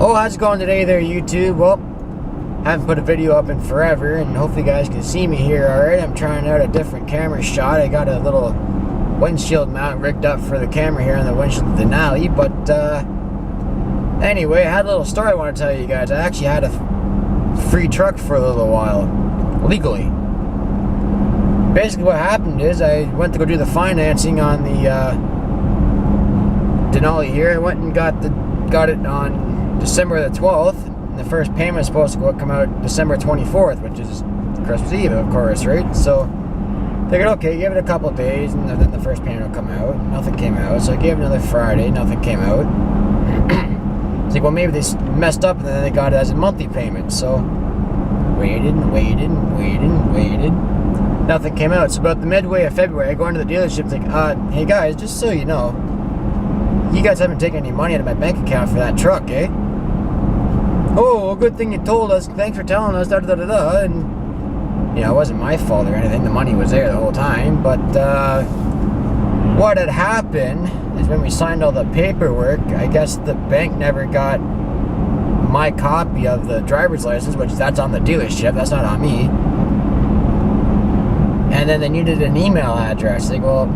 Oh, how's it going today there, YouTube? Well, haven't put a video up in forever, and hopefully you guys can see me here alright. I'm trying out a different camera shot. I got a little windshield mount rigged up for the camera here on the windshield of the Denali, but anyway, I had a little story I want to tell you guys. I actually had a free truck for a little while, legally. Basically what happened is I went to go do the financing on the Denali here. I went and got it on December the 12th. And the first payment was supposed to come out December 24th, which is Christmas Eve, of course, right? So figured, okay, give it a couple days and then the first payment will come out. Nothing came out, so I gave it another Friday. Nothing came out. It's like, well, maybe they messed up and then they got it as a monthly payment. So waited and waited and waited and waited. Nothing came out. So about the midway of February, I go into the dealership, like, hey guys, just so you know, you guys haven't taken any money out of my bank account for that truck, eh? Oh, well, good thing you told us. Thanks for telling us, da da da da. And, you know, it wasn't my fault or anything. The money was there the whole time. But what had happened is when we signed all the paperwork, I guess the bank never got my copy of the driver's license, which that's on the dealership. That's not on me. And then they needed an email address. Like, well,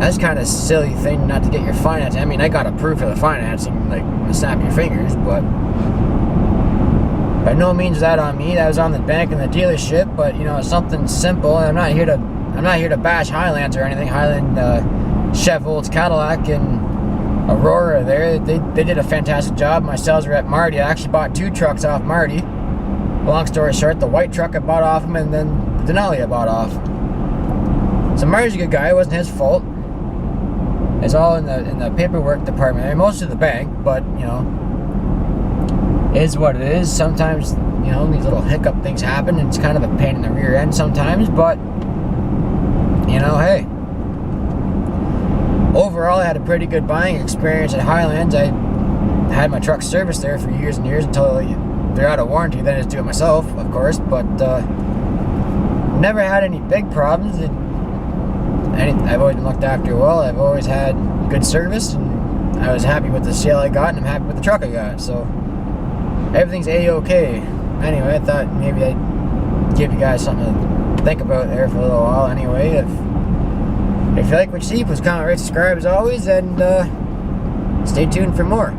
that's kind of a silly thing not to get your financing. I mean, I got a proof of the financing, like, snap your fingers, but by no means was that on me. That was on the bank and the dealership. But you know, it's something simple. I'm not here to bash Highlands or anything. Highland, Chevrolet's, Cadillac, and Aurora. They did a fantastic job. My sales rep Marty, I actually bought 2 trucks off Marty. Long story short, the white truck I bought off him, and then the Denali I bought off. So Marty's a good guy. It wasn't his fault. It's all in the paperwork department. I mean, most of the bank, but you know, it is what it is. Sometimes, you know, these little hiccup things happen, and it's kind of a pain in the rear end sometimes. But you know, hey, overall, I had a pretty good buying experience at Highlands. I had my truck serviced there for years and years until they're out of warranty. Then I just do it myself, of course. But never had any big problems. I've always been looked after well. I've always had good service, and I was happy with the sale I got, and I'm happy with the truck I got. So everything's A-okay. Anyway, I thought maybe I'd give you guys something to think about there for a little while. Anyway, if you like what you see, please comment, rate, subscribe as always, and stay tuned for more.